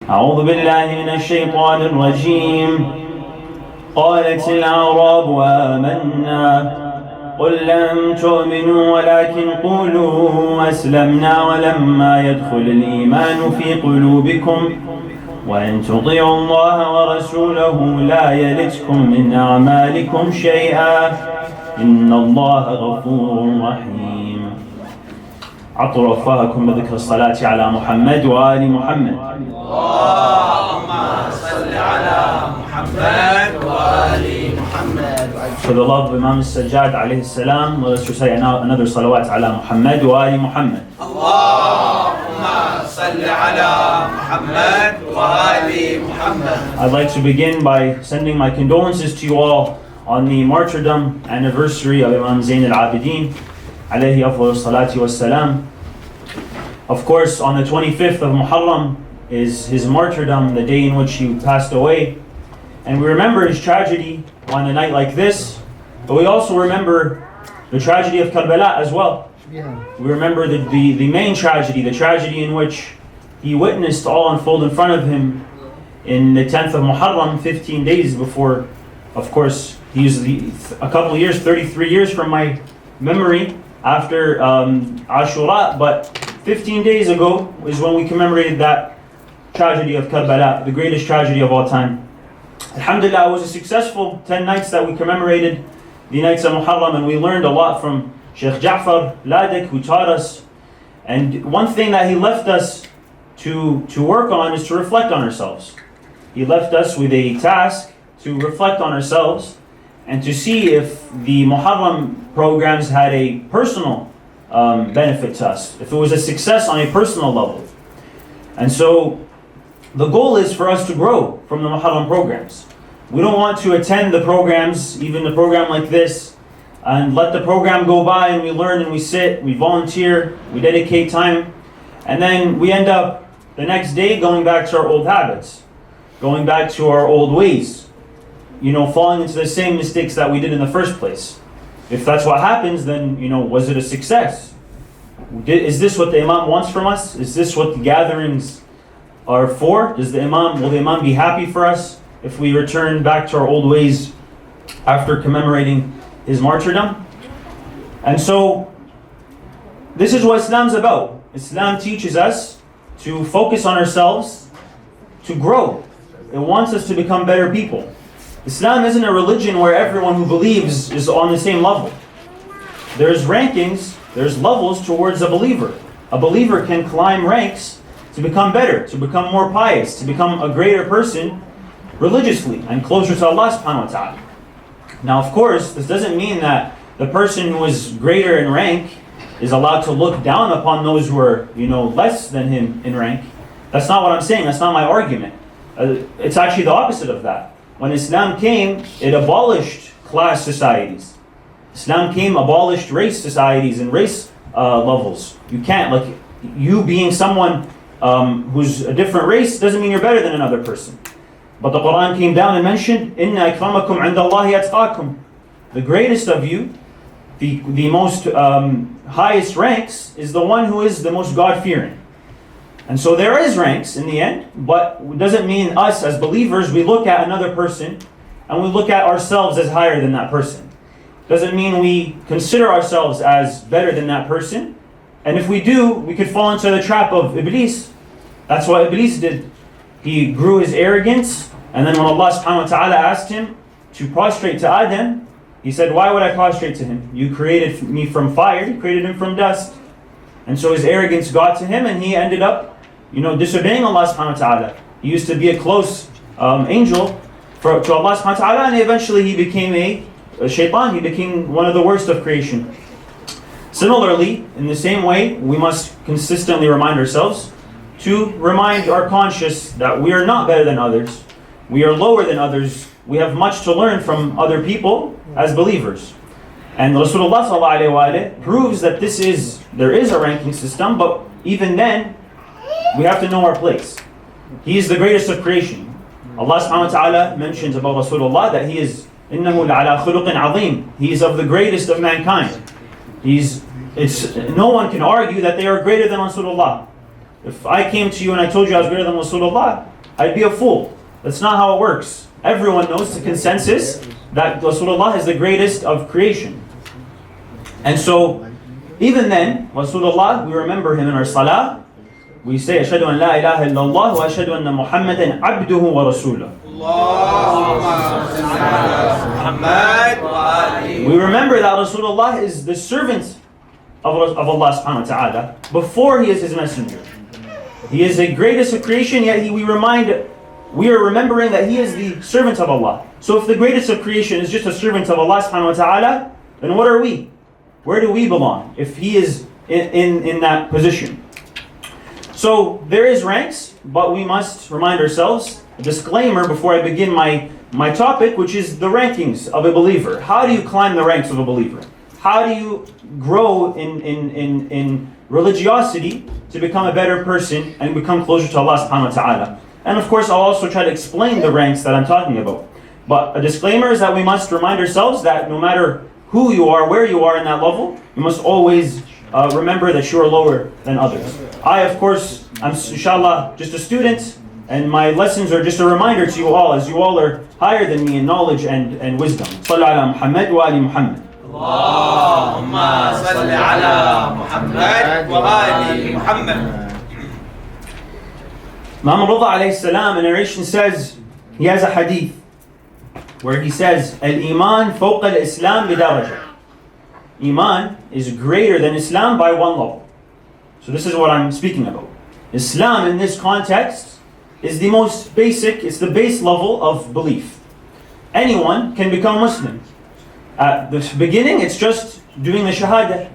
أعوذ بالله من الشيطان الرجيم. قالت الأعراب آمنا قل لم تؤمنوا ولكن قولوا أسلمنا ولما يدخل الإيمان في قلوبكم وإن تطيعوا الله ورسوله لا يلتكم من أعمالكم شيئا إن الله غفور رحيم. عطروا أفواهكم بذكر الصلاة على محمد وآل محمد. اللهم صل على محمد وآل محمد. For the love of Imam Sajjad alayhi salam, let us recite another salawat ala Muhammad wa ali Muhammad. Allahumma salli ala Muhammad wa ali Muhammad. I'd like to begin by sending my condolences to you all on the martyrdom anniversary of Imam Zain al-Abidin alayhi afdal salati was salam. Of course, on the 25th of Muharram is his martyrdom, the day in which he passed away. And we remember his tragedy on a night like this, but we also remember the tragedy of Karbala as well. We remember the main tragedy, the tragedy in which he witnessed all unfold in front of him in the 10th of Muharram, 15 days before, of course, he's a couple of years, 33 years from my memory after Ashura, but 15 days ago is when we commemorated that tragedy of Karbala, the greatest tragedy of all time. Alhamdulillah, it was a successful 10 nights that we commemorated the nights of Muharram, and we learned a lot from Sheikh Ja'far Ladik, who taught us. And one thing that he left us to work on is to reflect on ourselves. He left us with a task to reflect on ourselves and to see if the Muharram programs had a personal benefit to us, if it was a success on a personal level. And so the goal is for us to grow from the Muharram programs. We don't want to attend the programs, even a program like this, and let the program go by and we learn and we sit, we volunteer, we dedicate time, and then we end up the next day going back to our old habits, going back to our old ways, falling into the same mistakes that we did in the first place. If that's what happens, then, was it a success? Is this what the Imam wants from us? Is this what the gatherings are for? Will the Imam be happy for us if we return back to our old ways after commemorating his martyrdom? And so, this is what Islam's about. Islam teaches us to focus on ourselves, to grow. It wants us to become better people. Islam isn't a religion where everyone who believes is on the same level. There's rankings, there's levels towards a believer. A believer can climb ranks to become better, to become more pious, to become a greater person religiously and closer to Allah subhanahu wa ta'ala. Now, of course, this doesn't mean that the person who is greater in rank is allowed to look down upon those who are, less than him in rank. That's not what I'm saying. That's not my argument. It's actually the opposite of that. When Islam came, it abolished class societies. Islam came, abolished race societies and race levels. You can't, you being someone who's a different race doesn't mean you're better than another person. But the Quran came down and mentioned, Inna akramakum indallahi atqakum. The greatest of you, the most highest ranks, is the one who is the most God-fearing. And so there is ranks in the end, but it doesn't mean us as believers, we look at another person and we look at ourselves as higher than that person. Doesn't mean we consider ourselves as better than that person. And if we do, we could fall into the trap of Iblis. That's what Iblis did. He grew his arrogance, and then when Allah subhanahu wa ta'ala asked him to prostrate to Adam, he said, why would I prostrate to him? You created me from fire, you created him from dust. And so his arrogance got to him, and he ended up disobeying Allah subhanahu wa ta'ala. He used to be a close angel to Allah subhanahu wa ta'ala, and eventually he became a shaitan. He became one of the worst of creation. Similarly, in the same way, we must consistently remind ourselves to remind our conscience that we are not better than others. We are lower than others. We have much to learn from other people as believers. And Rasulullah sallallahu alaihi wasallam proves that there is a ranking system, but even then, we have to know our place. He is the greatest of creation. Allah subhanahu wa ta'ala mentions about Rasulullah that he is إِنَّهُ لَعَلَى خُلُقٍ عَظِيمٍ. He is of the greatest of mankind. No one can argue that they are greater than Rasulullah. If I came to you and I told you I was greater than Rasulullah, I'd be a fool. That's not how it works. Everyone knows the consensus that Rasulullah is the greatest of creation. And so, even then, Rasulullah, we remember him in our salah. We say, أشهد أن لا إله إلا الله وأشهد أن محمدا عبده ورسوله. We remember that Rasulullah is the servant of Allah subhanahu wa ta'ala before he is his messenger. He is the greatest of creation, yet we are remembering that he is the servant of Allah. So if the greatest of creation is just a servant of Allah subhanahu wa ta'ala, then what are we? Where do we belong if he is in that position? So there is ranks, but we must remind ourselves, a disclaimer before I begin my topic, which is the rankings of a believer. How do you climb the ranks of a believer? How do you grow in religiosity to become a better person and become closer to Allah subhanahu wa ta'ala? And of course, I'll also try to explain the ranks that I'm talking about. But a disclaimer is that we must remind ourselves that no matter who you are, where you are in that level, you must always remember that you are lower than others. I, of course, I'm inshallah just a student, and my lessons are just a reminder to you all, as you all are higher than me in knowledge and wisdom. Sallu ala Muhammad wa ali Muhammad. Allahumma salli ala Muhammad wa ali Muhammad. Imam Rida alayhi salam, a narration says, he has a hadith where he says, Al-Iman fawqa al-Islam bidaraja. Iman is greater than Islam by one level. So this is what I'm speaking about. Islam in this context is the most basic, it's the base level of belief. Anyone can become Muslim. At the beginning, it's just doing the Shahada.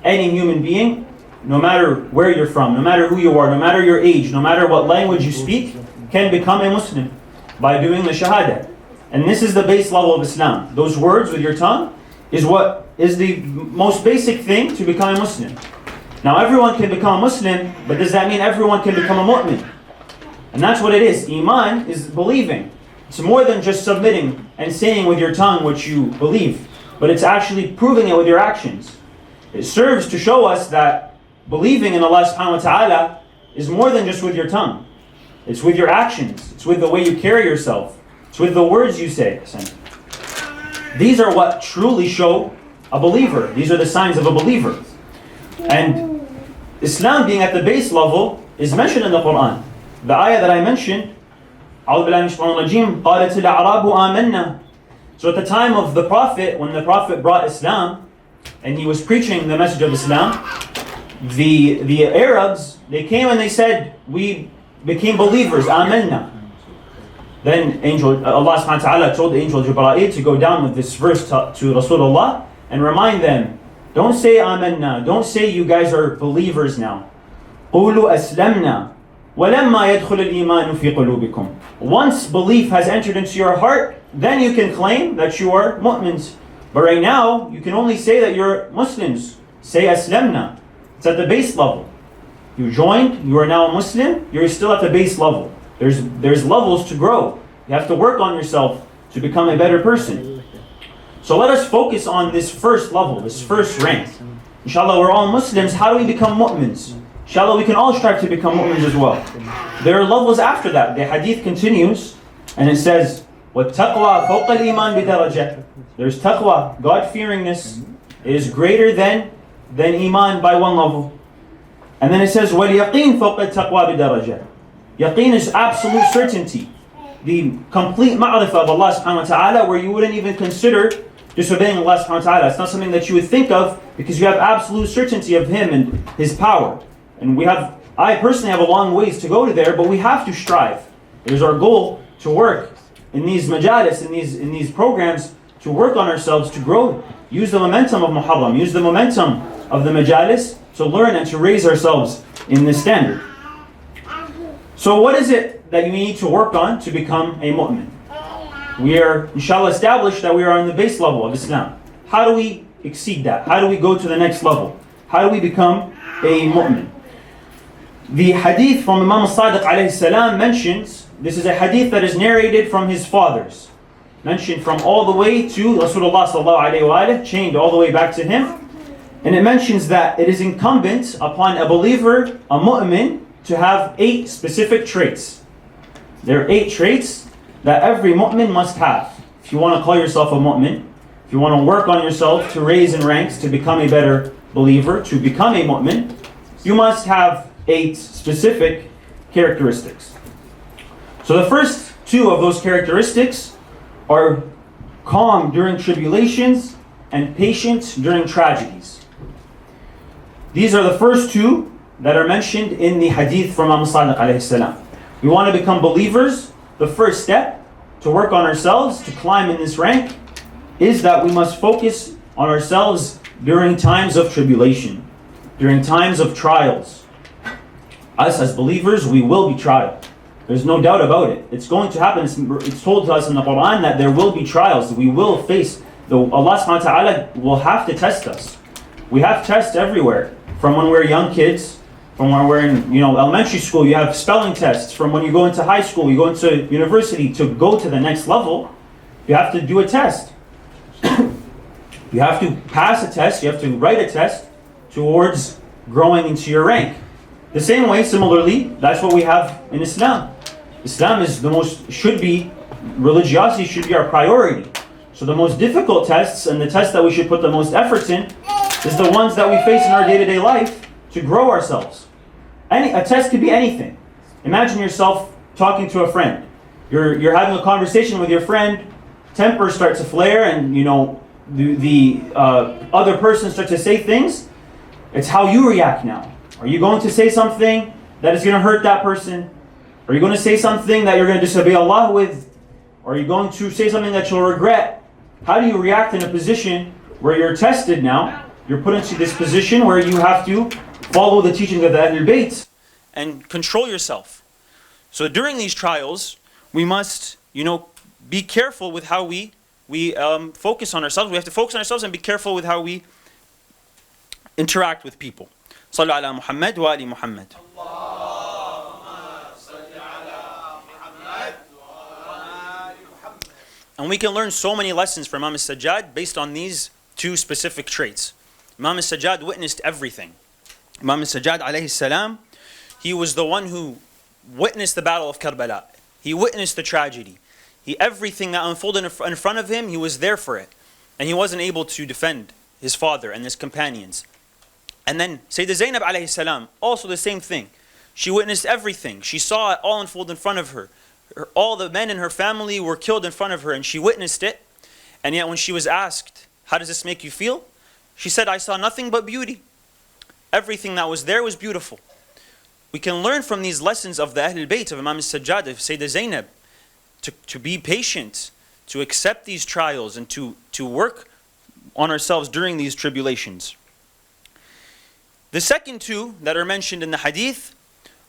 Any human being, no matter where you're from, no matter who you are, no matter your age, no matter what language you speak, can become a Muslim by doing the Shahada. And this is the base level of Islam. Those words with your tongue is what is the most basic thing to become a Muslim. Now everyone can become a Muslim, but does that mean everyone can become a mu'min? And that's what it is. Iman is believing. It's more than just submitting and saying with your tongue what you believe, but it's actually proving it with your actions. It serves to show us that believing in Allah subhanahu wa ta'ala is more than just with your tongue. It's with your actions. It's with the way you carry yourself. It's with the words you say. These are what truly show a believer. These are the signs of a believer. And Islam being at the base level is mentioned in the Quran. The ayah that I mentioned, قَالَتِ الْأَعْرَابُ آمَنَّا. So at the time of the Prophet, when the Prophet brought Islam, and he was preaching the message of Islam, the Arabs, they came and they said, we became believers, آمَنَّا. Then Allah subhanahu wa ta'ala told the angel Jibreel to go down with this verse to Rasulullah and remind them, don't say آمَنَّا, don't say you guys are believers now. قُولُوا أَسْلَمْنَا وَلَمَّا يَدْخُلِ الْإِيمَانُ فِي قُلُوبِكُمْ. Once belief has entered into your heart, then you can claim that you are mu'mins. But right now, you can only say that you're Muslims. Say aslamna. It's at the base level. You joined, you are now a Muslim, you're still at the base level. There's levels to grow. You have to work on yourself to become a better person. So let us focus on this first level, this first rank. Inshallah, we're all Muslims. How do we become mu'mins? Inshallah, we can all strive to become mu'mins as well. There are levels after that. The hadith continues, and it says, وَالتَّقْوَى فَوْقَ الْإِيمَانِ بِدَرَجَةٍ. There's taqwa, God-fearingness, is greater than iman by one level. And then it says, وَالْيَقِينَ فَوْقَ التَّقْوَى بِدَرَجَةٍ. Yaqeen is absolute certainty. The complete ma'rifah of Allah subhanahu wa ta'ala, where you wouldn't even consider disobeying Allah subhanahu wa ta'ala. It's not something that you would think of because you have absolute certainty of Him and His power. And I personally have a long ways to go to there, but we have to strive. It is our goal to work in these majalis, in these programs, to work on ourselves, to grow. Use the momentum of Muharram, use the momentum of the majalis to learn and to raise ourselves in this standard. So what is it that you need to work on to become a mu'min? We are, inshallah, established that we are on the base level of Islam. How do we exceed that? How do we go to the next level? How do we become a mu'min? The hadith from Imam al-Sadiq alayhi salam mentions, this is a hadith that is narrated from his fathers. Mentioned from all the way to Rasulullah sallallahu alayhi wa chained all the way back to him. And it mentions that it is incumbent upon a believer, a mu'min, to have 8 specific traits. There are 8 traits that every mu'min must have. If you want to call yourself a mu'min, if you want to work on yourself to raise in ranks, to become a better believer, to become a mu'min, you must have 8 specific characteristics. So the first 2 of those characteristics are calm during tribulations and patient during tragedies. These are the first 2 that are mentioned in the hadith from Imam Sadiq alayhi salam. We want to become believers. The first step to work on ourselves, to climb in this rank, is that we must focus on ourselves during times of tribulation, during times of trials. Us as believers, we will be tried. There's no doubt about it. It's going to happen. It's told to us in the Quran that there will be trials. We will face, Allah subhanahu wa ta'ala will have to test us. We have tests everywhere. From when we're young kids, from when we're in elementary school, you have spelling tests. From when you go into high school, you go into university, to go to the next level, you have to do a test. You have to pass a test, you have to write a test towards growing into your rank. The same way, similarly, that's what we have in Islam. Islam is religiosity should be our priority. So the most difficult tests, and the tests that we should put the most efforts in, is the ones that we face in our day-to-day life to grow ourselves. A test could be anything. Imagine yourself talking to a friend. You're having a conversation with your friend, tempers start to flare, and the other person starts to say things. It's how you react now. Are you going to say something that is going to hurt that person? Are you going to say something that you're going to disobey Allah with? Or are you going to say something that you'll regret? How do you react in a position where you're tested now? You're put into this position where you have to follow the teachings of the Ahlul Bayt and control yourself. So during these trials, we must, be careful with how we focus on ourselves. We have to focus on ourselves and be careful with how we interact with people. Sallu ala Muhammad wa ali Muhammad. And we can learn so many lessons from Imam al-Sajjad based on these 2 specific traits. Imam al-Sajjad witnessed everything. Imam al-Sajjad alayhi salam, he was the one who witnessed the battle of Karbala. He witnessed the tragedy. Everything that unfolded in front of him, he was there for it. And he wasn't able to defend his father and his companions. And then Sayyidah Zainab alayhi salam, also the same thing. She witnessed everything. She saw it all unfold in front of her. All the men in her family were killed in front of her, and she witnessed it. And yet when she was asked, how does this make you feel? She said, I saw nothing but beauty. Everything that was there was beautiful. We can learn from these lessons of the Ahlul Bayt, of Imam al-Sajjad, of Sayyidah Zainab, to be patient, to accept these trials, and to work on ourselves during these tribulations. The second 2 that are mentioned in the hadith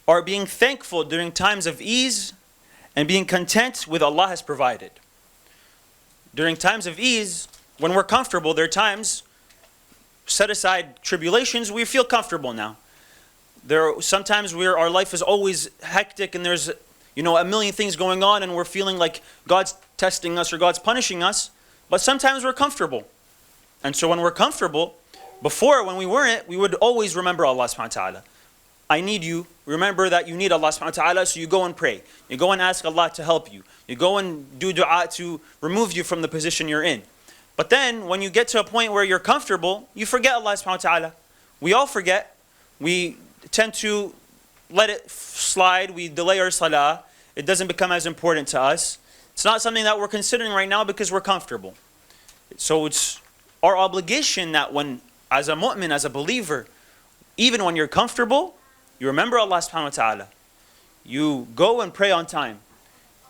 are being thankful during times of ease and being content with Allah has provided. During times of ease, when we're comfortable, there are times, set aside tribulations, we feel comfortable now. Sometimes our life is always hectic and there's a million things going on and we're feeling like God's testing us or God's punishing us, but sometimes we're comfortable. And so when we're comfortable, before when we weren't, we would always remember Allah subhanahu wa ta'ala. I need you. Remember that you need Allah subhanahu wa ta'ala, so you go and pray. You go and ask Allah to help you. You go and do dua to remove you from the position you're in. But then when you get to a point where you're comfortable, you forget Allah subhanahu wa ta'ala. We all forget. We tend to let it slide. We delay our salah. It doesn't become as important to us. It's not something that we're considering right now because we're comfortable. So it's our obligation that when, as a mu'min, as a believer, even when you're comfortable, you remember Allah subhanahu wa ta'ala. You go and pray on time.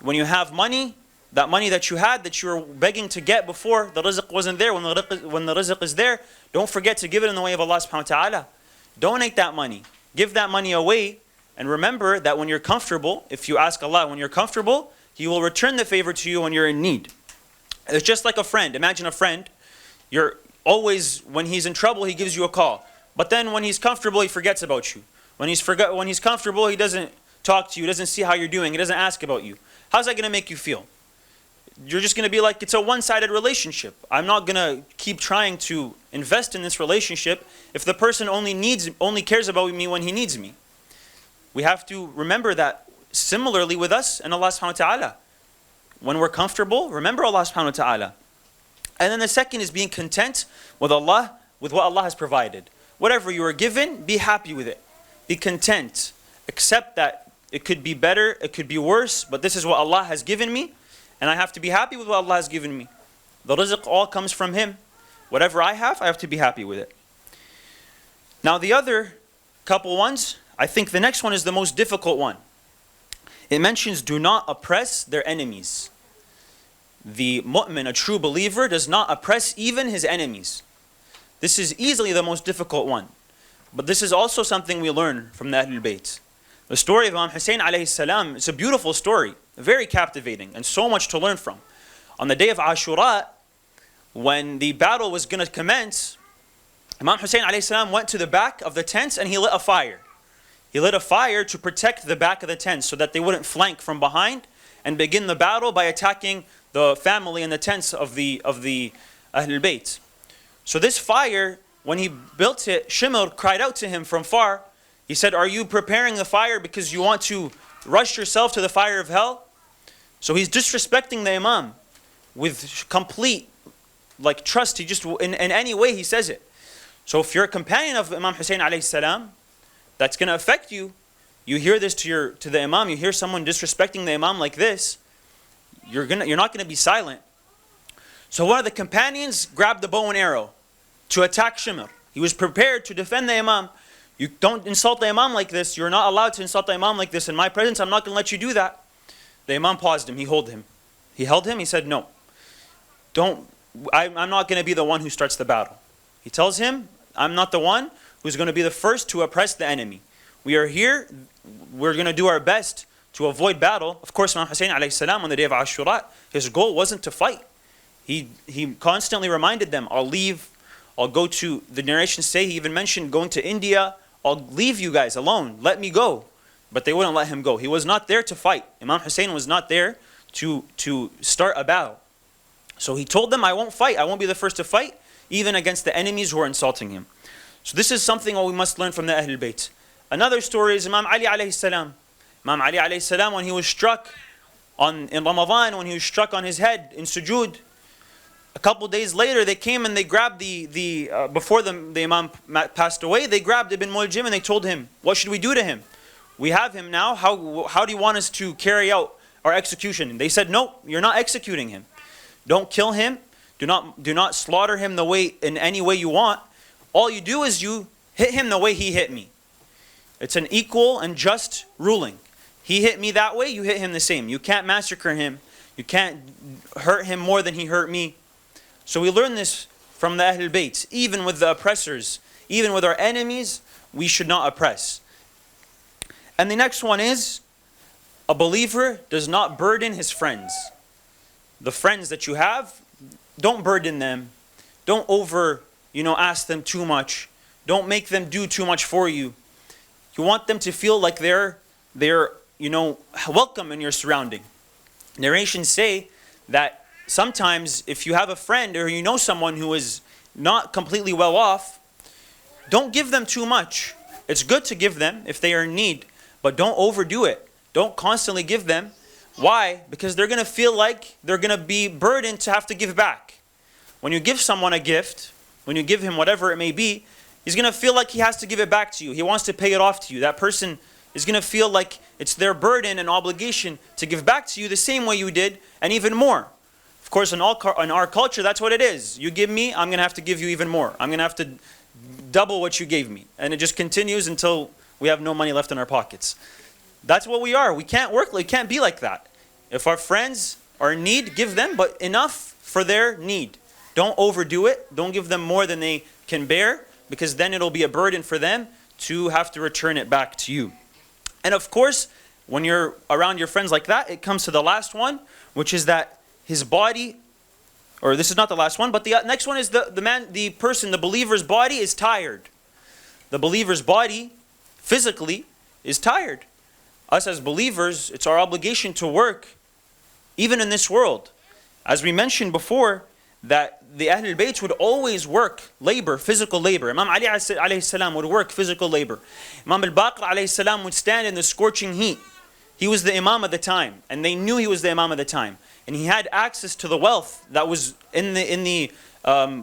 When you have money, that money that you had, that you were begging to get before, the rizq wasn't there. When the rizq is there, don't forget to give it in the way of Allah subhanahu wa ta'ala. Donate that money. Give that money away. And remember that when you're comfortable, if you ask Allah, when you're comfortable, He will return the favor to you when you're in need. It's just like a friend. Imagine a friend. You're always, when he's in trouble, he gives you a call. But then when he's comfortable, he forgets about you. When he's comfortable, he doesn't talk to you. He doesn't see how you're doing. He doesn't ask about you. How's that going to make you feel? you're just going to be like, it's a one-sided relationship. I'm not going to keep trying to invest in this relationship if the person only cares about me when he needs me. We have to remember that similarly with us and Allah subhanahu wa ta'ala. When we're comfortable, remember Allah subhanahu wa ta'ala. And then the second is being content with Allah, with what Allah has provided. Whatever you are given, be happy with it. Be content. Accept that it could be better, it could be worse, but this is what Allah has given me, and I have to be happy with what Allah has given me. The rizq all comes from Him. Whatever I have to be happy with it. Now the other couple ones, I think the next one is the most difficult one. It mentions, do not oppress their enemies. The mu'min, a true believer, does not oppress even his enemies. This is easily the most difficult one. But this is also something we learn from the Ahlul Bayt. The story of Imam Hussein alayhi salam, it's a beautiful story, very captivating, and so much to learn from. On the day of Ashura, when the battle was going to commence, Imam Hussein alayhi salam went to the back of the tents and he lit a fire. He lit a fire to protect the back of the tents so that they wouldn't flank from behind and begin the battle by attacking the family and the tents of the Ahlul Bayt. So this fire, when he built it, Shimr cried out to him from far. He said, are you preparing the fire because you want to rush yourself to the fire of hell? So he's disrespecting the Imam with complete trust. He just, in any way he says it. So if you're a companion of Imam Hussein alayhi salam, that's going to affect you. You hear this to the Imam, you hear someone disrespecting the Imam like this, you're not going to be silent. So one of the companions grabbed the bow and arrow to attack Shimr. He was prepared to defend the Imam. You don't insult the Imam like this. You're not allowed to insult the Imam like this. In my presence, I'm not going to let you do that. The Imam paused him. He held him. He said, no. I'm not going to be the one who starts the battle. He tells him, I'm not the one who's going to be the first to oppress the enemy. We are here. We're going to do our best to avoid battle. Of course, Imam Hussein alayhi salam on the day of Ashura, his goal wasn't to fight. He constantly reminded them, I'll leave. I'll go to, the narrations say, he even mentioned going to India. I'll leave you guys alone. Let me go. But they wouldn't let him go. He was not there to fight. Imam Hussein was not there to start a battle. So he told them, I won't fight. I won't be the first to fight, even against the enemies who are insulting him. So this is something we must learn from the Ahlul Bayt. Another story is Imam Ali alayhi salam. Imam Ali alayhi salam, when he was struck in Ramadan, when he was struck on his head in sujood, a couple days later they came and they grabbed before the Imam passed away, they grabbed Ibn Muljim and they told him, what should we do to him? We have him now, how do you want us to carry out our execution? And they said, no, you're not executing him. Don't kill him. Do not slaughter him in any way you want. All you do is you hit him the way he hit me. It's an equal and just ruling. He hit me that way, you hit him the same. You can't massacre him. You can't hurt him more than he hurt me. So we learn this from the Ahlul Bayt. Even with the oppressors, even with our enemies, we should not oppress. And the next one is, a believer does not burden his friends. The friends that you have, don't burden them. Don't ask them too much. Don't make them do too much for you. You want them to feel like they're welcome in your surrounding. Narrations say that sometimes if you have a friend or you know someone who is not completely well off, don't give them too much. It's good to give them if they are in need, but don't overdo it. Don't constantly give them. Why? Because they're going to feel like they're going to be burdened to have to give back. When you give someone a gift, when you give him whatever it may be, he's going to feel like he has to give it back to you. He wants to pay it off to you. That person is going to feel like it's their burden and obligation to give back to you the same way you did, and even more. Of course, in our culture, that's what it is. You give me, I'm going to have to give you even more. I'm going to have to double what you gave me. And it just continues until we have no money left in our pockets. That's what we are. We can't be like that. If our friends are in need, give them, but enough for their need. Don't overdo it. Don't give them more than they can bear, because then it'll be a burden for them to have to return it back to you. And of course, when you're around your friends like that, it comes to the last one, which is that his body, or this is not the last one, but the next one is the believer's body is tired. The believer's body, physically, is tired. Us as believers, it's our obligation to work, even in this world. as we mentioned before, that the Ahlul Bayt would always work labor, physical labor. Imam Ali alayhi salam would work physical labor. Imam al-Baqir alayhi salam would stand in the scorching heat. He was the Imam of the time, and they knew he was the Imam of the time. And he had access to the wealth that was in the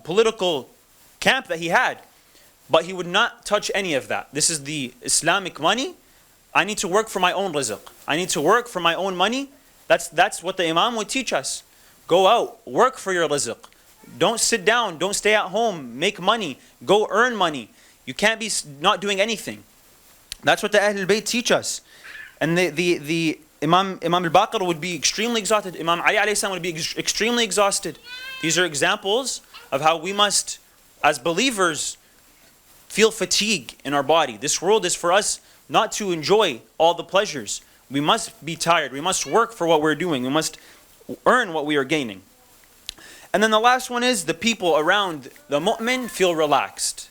political camp that he had. But he would not touch any of that. This is the Islamic money. I need to work for my own rizq. I need to work for my own money. That's what the Imam would teach us. Go out, work for your rizq. Don't sit down, don't stay at home, make money, go earn money. You can't be not doing anything. That's what the Ahlul Bayt teach us. And the Imam al-Baqir would be extremely exhausted. Imam Ali alayhi salam would be extremely exhausted. These are examples of how we must, as believers, feel fatigue in our body. This world is for us not to enjoy all the pleasures. We must be tired. We must work for what we're doing. We must earn what we are gaining. And then the last one is the people around the mu'min feel relaxed.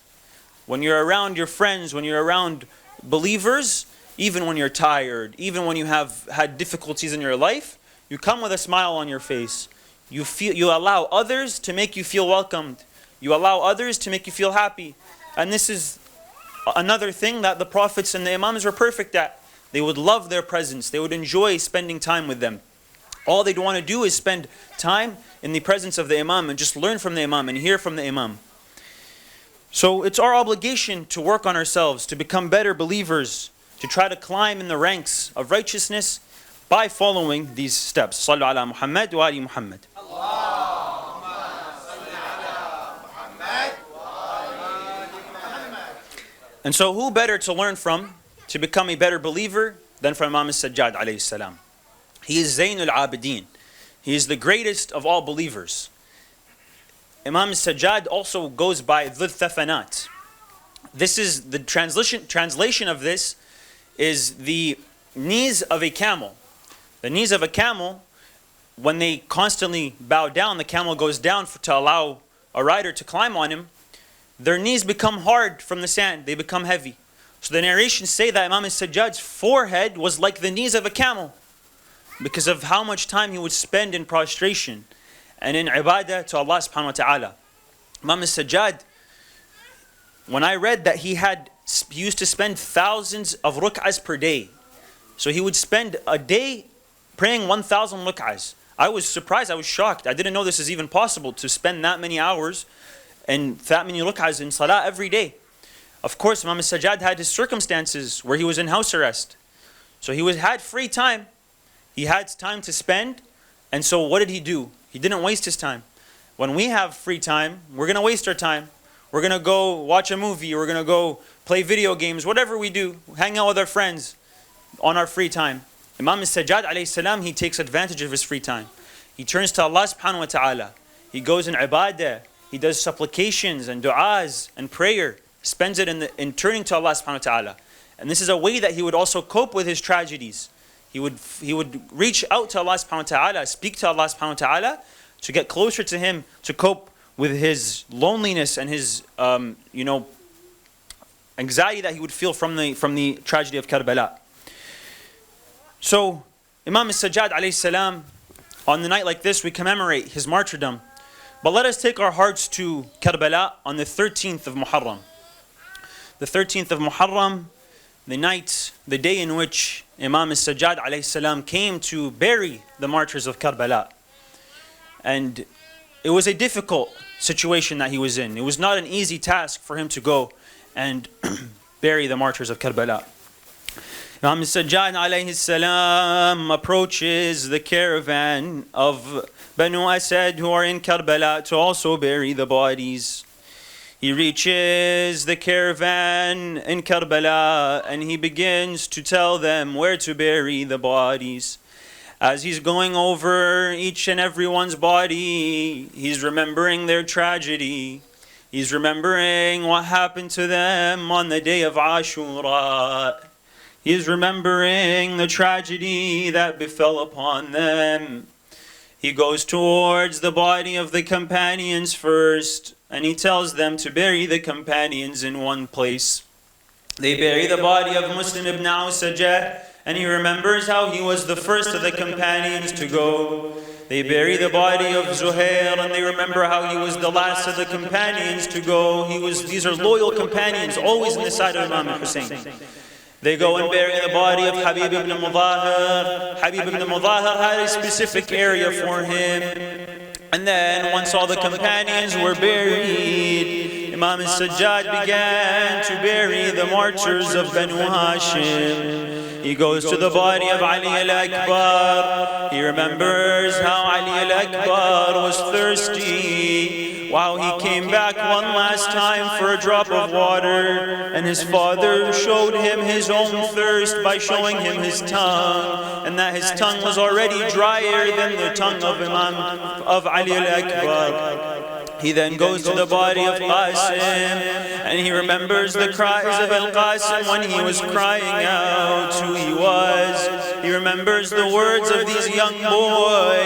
When you're around your friends, when you're around believers, even when you're tired, even when you have had difficulties in your life, you come with a smile on your face. You allow others to make you feel welcomed. You allow others to make you feel happy. And this is another thing that the prophets and the imams were perfect at. They would love their presence. They would enjoy spending time with them. All they'd want to do is spend time in the presence of the imam and just learn from the imam and hear from the imam. So it's our obligation to work on ourselves, to become better believers, to try to climb in the ranks of righteousness by following these steps. Sallu ala Muhammad wa ali Muhammad. And so who better to learn from, to become a better believer, than from Imam al-Sajjad alayhi salam. He is Zayn al-Abideen. He is the greatest of all believers. Imam al-Sajjad also goes by Dhul Thafanat. This is the translation of this is the knees of a camel. The knees of a camel, when they constantly bow down, the camel goes down to allow a rider to climb on him. Their knees become hard from the sand. They become heavy. So the narrations say that Imam al-Sajjad's forehead was like the knees of a camel because of how much time he would spend in prostration and in ibadah to Allah subhanahu wa ta'ala. Imam al-Sajjad, when I read that he used to spend thousands of ruk'ahs per day. So he would spend a day praying 1,000 ruk'ahs. I was surprised, I was shocked. I didn't know this is even possible to spend that many hours and that many ruk'ahs in salah every day. Of course, Imam al-Sajjad had his circumstances where he was in house arrest. So he had free time. He had time to spend. And so what did he do? He didn't waste his time. When we have free time, we're going to waste our time. We're going to go watch a movie. We're going to go play video games. Whatever we do, hang out with our friends on our free time. Imam al-Sajjad alayhi salam, he takes advantage of his free time. He turns to Allah subhanahu wa ta'ala. He goes in ibadah. He does supplications and du'as and prayer. Spends it in turning to Allah subhanahu wa ta'ala. And this is a way that he would also cope with his tragedies. He would reach out to Allah subhanahu wa ta'ala, speak to Allah subhanahu wa ta'ala to get closer to him, to cope with his loneliness and his anxiety that he would feel from the tragedy of Karbala. So Imam al-Sajjad alayhi salam, on the night like this we commemorate his martyrdom. But let us take our hearts to Karbala on the 13th of Muharram. The 13th of Muharram, the day in which Imam al-Sajjad alayhi salam came to bury the martyrs of Karbala. And it was a difficult situation that he was in. It was not an easy task for him to go and bury the martyrs of Karbala. Imam al-Sajjad alayhi salam approaches the caravan of Banu Asad who are in Karbala to also bury the bodies. He reaches the caravan in Karbala and he begins to tell them where to bury the bodies. As he's going over each and everyone's body, he's remembering their tragedy. He's remembering what happened to them on the day of Ashura. He's remembering the tragedy that befell upon them. He goes towards the body of the companions first, and he tells them to bury the companions in one place. They bury the body of Muslim ibn Awsajah, and he remembers how he was the first of the companions to go. They bury the body of Zuhair, and they remember how he was the last of the companions to go. These are loyal companions, always on the side of Imam Hussein. They go and bury the body of Habib ibn Mudahir. Habib ibn Mudahir had a specific area for him. And then, once all the companions were buried, Imam al-Sajjad began to bury the martyrs of Banu Hashim. He goes to the body of Ali al-Akbar. He remembers how Ali al-Akbar was thirsty, while he came back one last time for a drop of water, and his father showed him his own thirst by showing him his tongue, and that his tongue was already drier than the tongue of Ali al-Akbar. He then goes to the body of Qasim, and he remembers the cries of Al-Qasim when he was crying out who he was. He remembers the words of these young boy,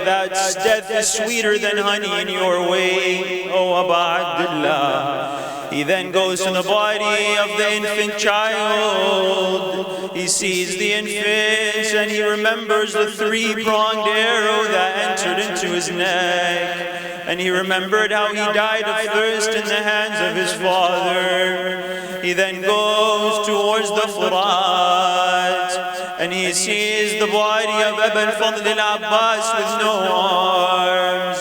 that death is sweeter than honey in your way, O Aba Abdullah. He then goes to the body of the infant child. He sees the infant, and he remembers the three-pronged arrow that entered into his neck. And he remembered how he died of thirst in the hands of his father. He then goes towards the Furat, and he sees the body of Abu al-Fadl al-Abbas with no arms.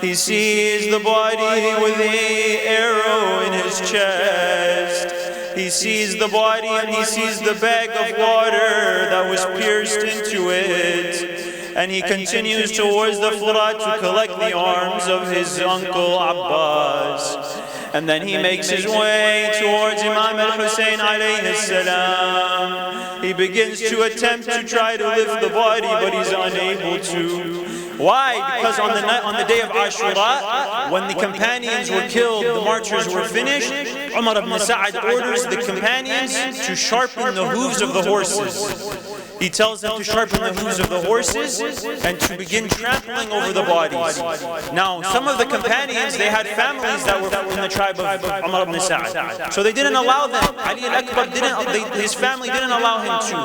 He sees the body with an arrow in his chest. He sees the body, and he sees the bag of water that was pierced into it. And he continues towards the Furat to collect the arms of his uncle Abbas. And then he makes his way towards Imam al-Hussein alayhi salam. He begins to attempt to try to lift the body, but he's unable to. Why? Because on the day of Ashura, when the companions were killed, the martyrs were finished, Umar ibn Sa'ad orders the companions to sharpen the hooves of the horses. He tells them to sharpen the hooves of the horses and to begin trampling over the bodies. Now, some of the companions, they had families that were from the tribe of Umar ibn Sa'ad. So they didn't allow them. Ali al-Akbar his family didn't allow him to.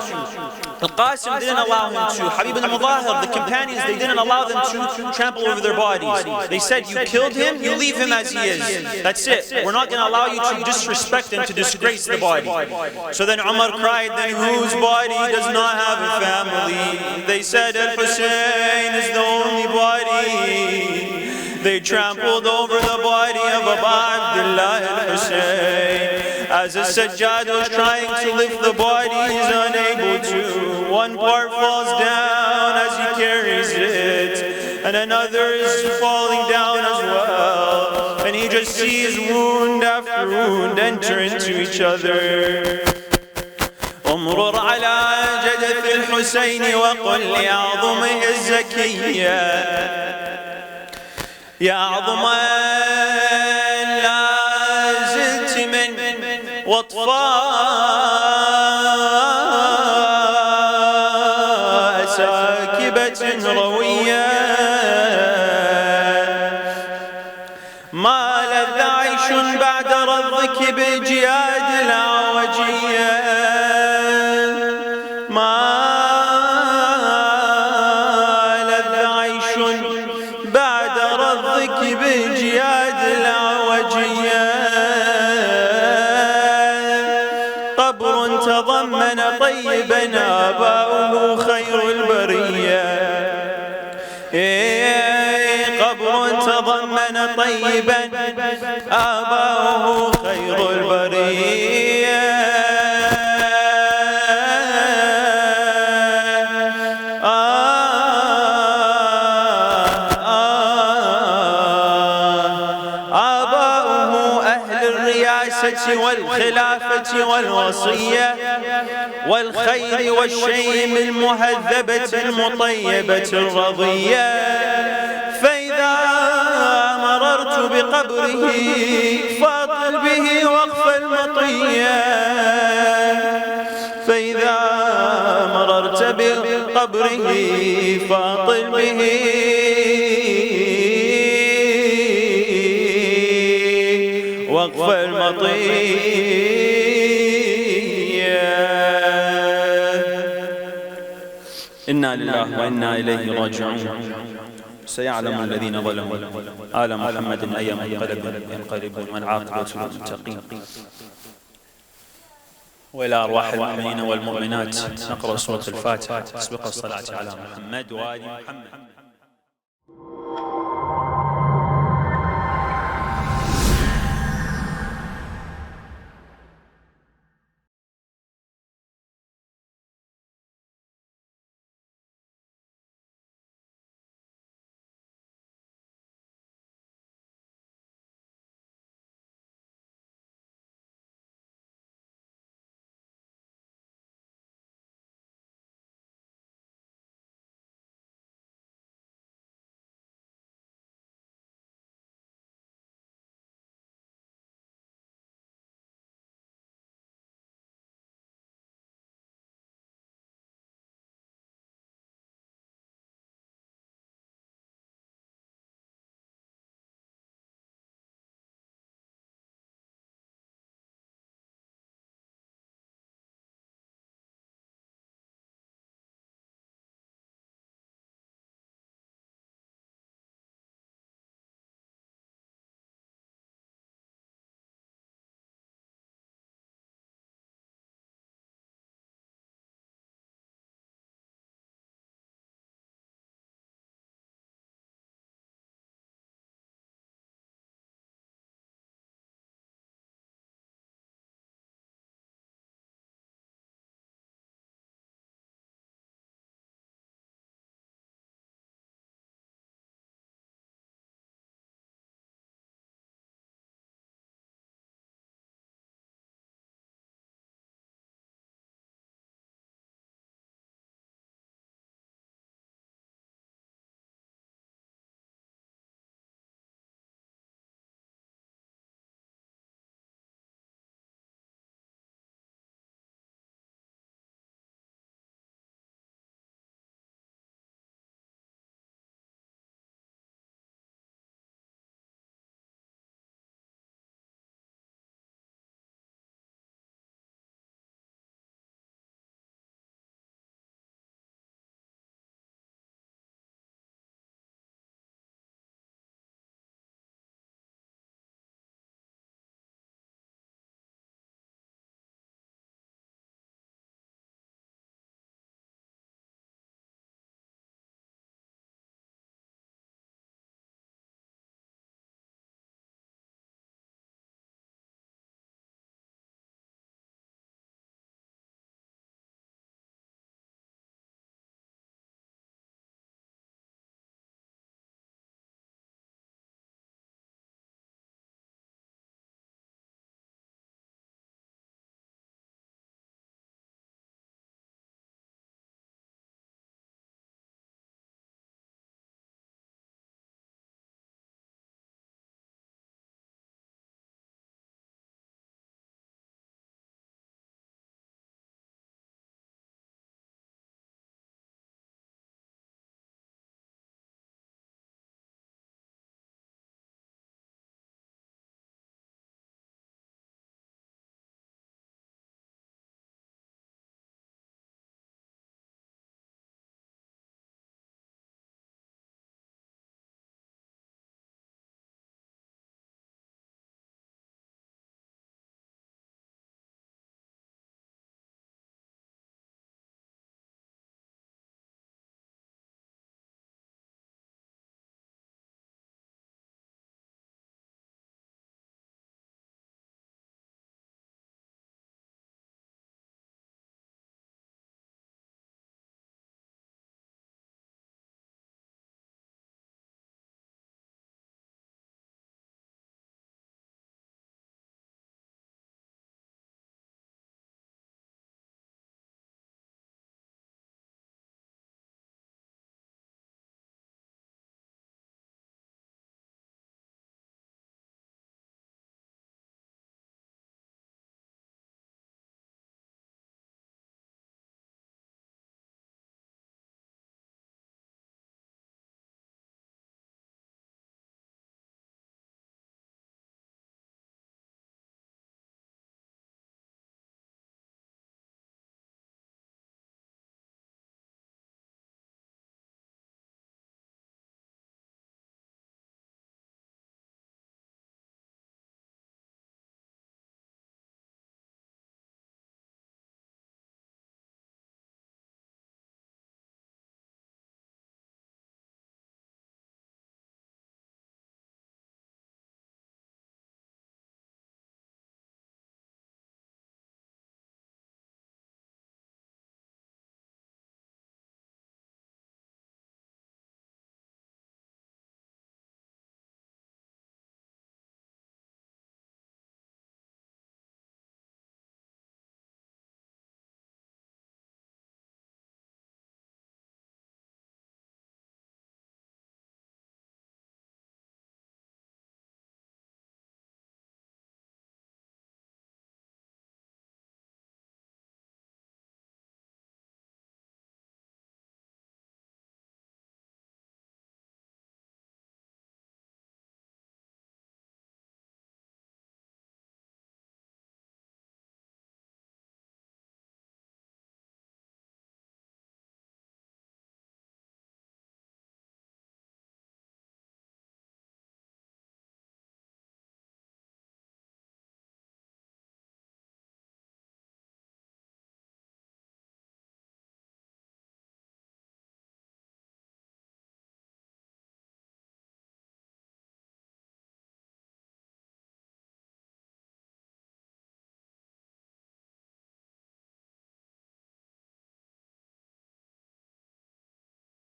Al-Qasim didn't allow him to. Habib ibn Mudahir, the companions, they didn't allow them to trample over their bodies. They said, you killed him, you leave him as he is. That's it. We're not going to allow you to disrespect and to disgrace the body. So then Umar cried, then whose body does not have a family? They said, Al-Hussein is the only body. They trampled over the body of Abu Abdullah al-Hussein. As the Sajjad was trying to lift the body, he's unable to. One part falls down as he carries it, and another is falling down as well. And he just sees wound after wound enter into each other. امرر على جدث الحسين وقل لأعظمه الزكية يا أعظم لا زلت من وطفاء ساكبة روية ما لذ عيش بعد رضك بجياد العوجية بجياد العوجية قبر تضمن طيبا آباؤه خير البرية قبر تضمن طيبا آباؤه خير البرية والخلافة والوصية والخير والشيم المهذبة المطيبة الرضية فإذا مررت بقبره فاطل به وقف المطية فإذا مررت بقبره فاطل به وقف المطية إنا لله وإنا إليه راجعون. سيعلم الذين ظلموا آل محمد أي منقلب ينقلبون والعاقبة للمتقين. وإلى أرواح المؤمنين والمؤمنات نقرأ سورة الفاتحة تسبق الصلاة على محمد وآل محمد.